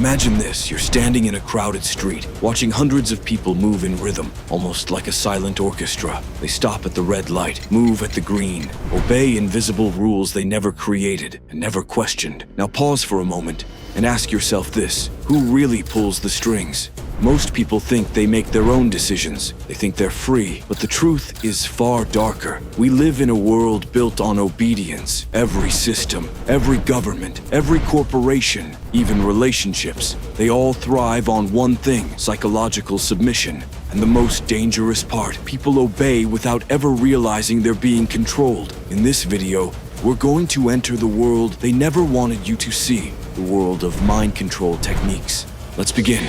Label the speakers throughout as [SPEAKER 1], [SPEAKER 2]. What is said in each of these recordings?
[SPEAKER 1] Imagine this, you're standing in a crowded street, watching hundreds of people move in rhythm, almost like a silent orchestra. They stop at the red light, move at the green, obey invisible rules they never created and never questioned. Now pause for a moment and ask yourself this: who really pulls the strings? Most people think they make their own decisions. They think they're free, but the truth is far darker. We live in a world built on obedience. Every system, every government, every corporation, even relationships, they all thrive on one thing: psychological submission. And the most dangerous part, people obey without ever realizing they're being controlled. In this video, we're going to enter the world they never wanted you to see, the world of mind control techniques. Let's begin.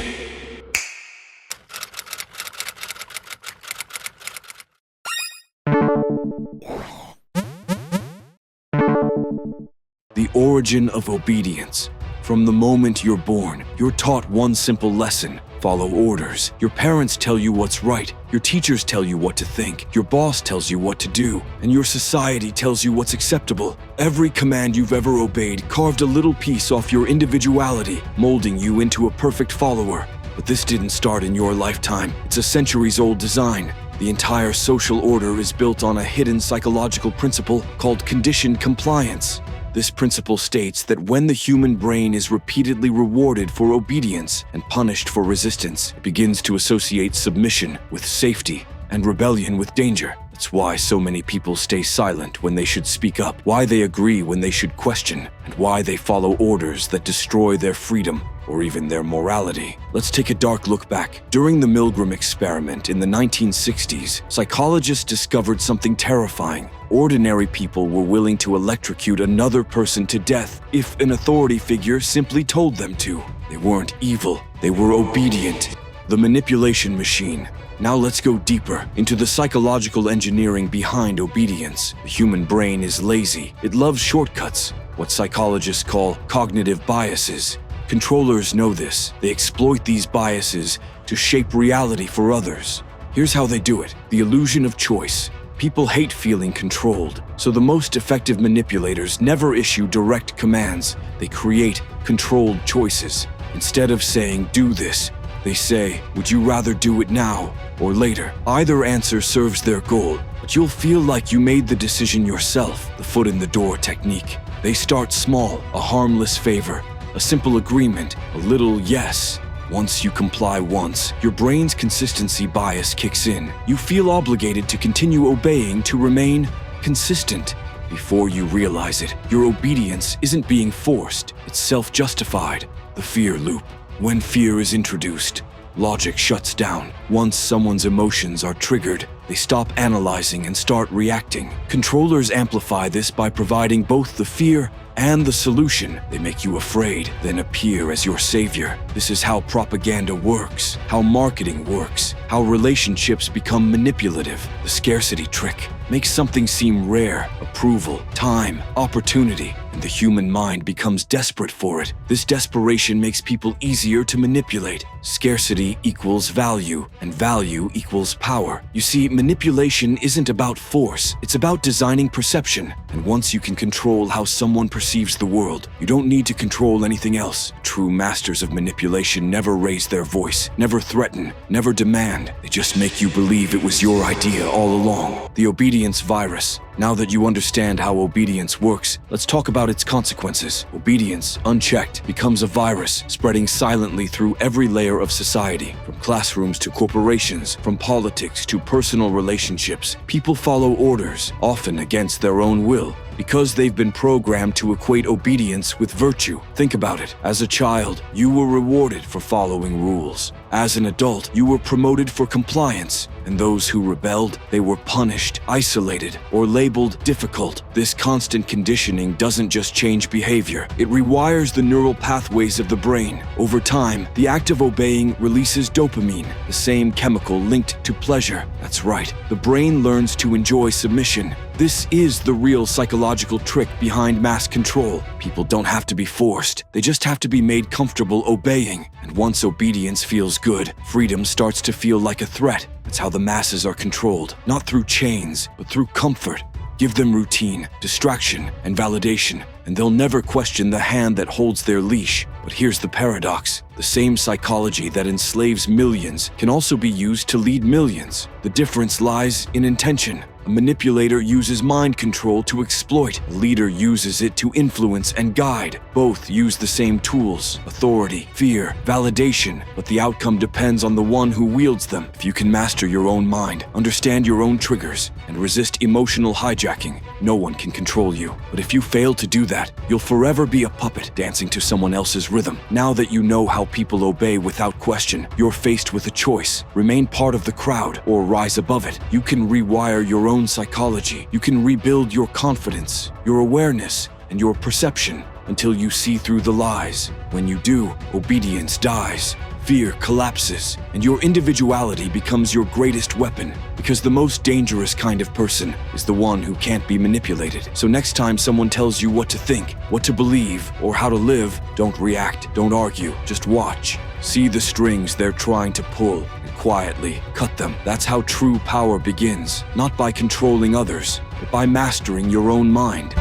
[SPEAKER 1] The origin of obedience. From the moment you're born, you're taught one simple lesson: follow orders. Your parents tell you what's right, your teachers tell you what to think, your boss tells you what to do, and your society tells you what's acceptable. Every command you've ever obeyed carved a little piece off your individuality, molding you into a perfect follower. But this didn't start in your lifetime. It's a centuries-old design. The entire social order is built on a hidden psychological principle called conditioned compliance. This principle states that when the human brain is repeatedly rewarded for obedience and punished for resistance, it begins to associate submission with safety and rebellion with danger. That's why so many people stay silent when they should speak up, why they agree when they should question, and why they follow orders that destroy their freedom or even their morality. Let's take a dark look back. During the Milgram experiment in the 1960s, psychologists discovered something terrifying. Ordinary people were willing to electrocute another person to death if an authority figure simply told them to. They weren't evil, they were obedient. The manipulation machine. Now let's go deeper into the psychological engineering behind obedience. The human brain is lazy. It loves shortcuts, what psychologists call cognitive biases. Controllers know this. They exploit these biases to shape reality for others. Here's how they do it: the illusion of choice. People hate feeling controlled, so the most effective manipulators never issue direct commands. They create controlled choices. Instead of saying, "Do this," they say, "Would you rather do it now or later?" Either answer serves their goal, but you'll feel like you made the decision yourself. The foot in the door technique. They start small, a harmless favor, a simple agreement, a little yes. Once you comply once, your brain's consistency bias kicks in. You feel obligated to continue obeying to remain consistent. Before you realize it, your obedience isn't being forced, it's self-justified. The fear loop. When fear is introduced, logic shuts down. Once someone's emotions are triggered, they stop analyzing and start reacting. Controllers amplify this by providing both the fear and the solution. They make you afraid, then appear as your savior. This is how propaganda works, how marketing works, how relationships become manipulative. The scarcity trick makes something seem rare: approval, time, opportunity, and the human mind becomes desperate for it. This desperation makes people easier to manipulate. Scarcity equals value, and value equals power. You see, manipulation isn't about force, it's about designing perception. And once you can control how someone perceives the world, you don't need to control anything else. True masters of manipulation never raise their voice, never threaten, never demand. They just make you believe it was your idea all along. The obedience virus. Now that you understand how obedience works, let's talk about its consequences. Obedience, unchecked, becomes a virus, spreading silently through every layer of society. From classrooms to corporations, from politics to personal relationships, people follow orders, often against their own will, because they've been programmed to equate obedience with virtue. Think about it. As a child, you were rewarded for following rules. As an adult, you were promoted for compliance. And those who rebelled, they were punished, isolated, or labeled difficult. This constant conditioning doesn't just change behavior, it rewires the neural pathways of the brain. Over time, the act of obeying releases dopamine, the same chemical linked to pleasure. That's right, the brain learns to enjoy submission. This is the real psychological trick behind mass control. People don't have to be forced, they just have to be made comfortable obeying. And once obedience feels good, freedom starts to feel like a threat. That's how the masses are controlled, not through chains, but through comfort. Give them routine, distraction, and validation, and they'll never question the hand that holds their leash. But here's the paradox. The same psychology that enslaves millions can also be used to lead millions. The difference lies in intention. A manipulator uses mind control to exploit. A leader uses it to influence and guide. Both use the same tools: authority, fear, validation, but the outcome depends on the one who wields them. If you can master your own mind, understand your own triggers, and resist emotional hijacking, no one can control you. But if you fail to do that, you'll forever be a puppet dancing to someone else's rhythm. Now that you know how people obey without question, you're faced with a choice: remain part of the crowd or rise above it. You can rewire your own psychology. You can rebuild your confidence, your awareness, and your perception until you see through the lies. When you do, obedience dies, fear collapses, and your individuality becomes your greatest weapon. Because the most dangerous kind of person is the one who can't be manipulated. So next time someone tells you what to think, what to believe, or how to live, don't react, don't argue, just watch. See the strings they're trying to pull and quietly cut them. That's how true power begins, not by controlling others, but by mastering your own mind.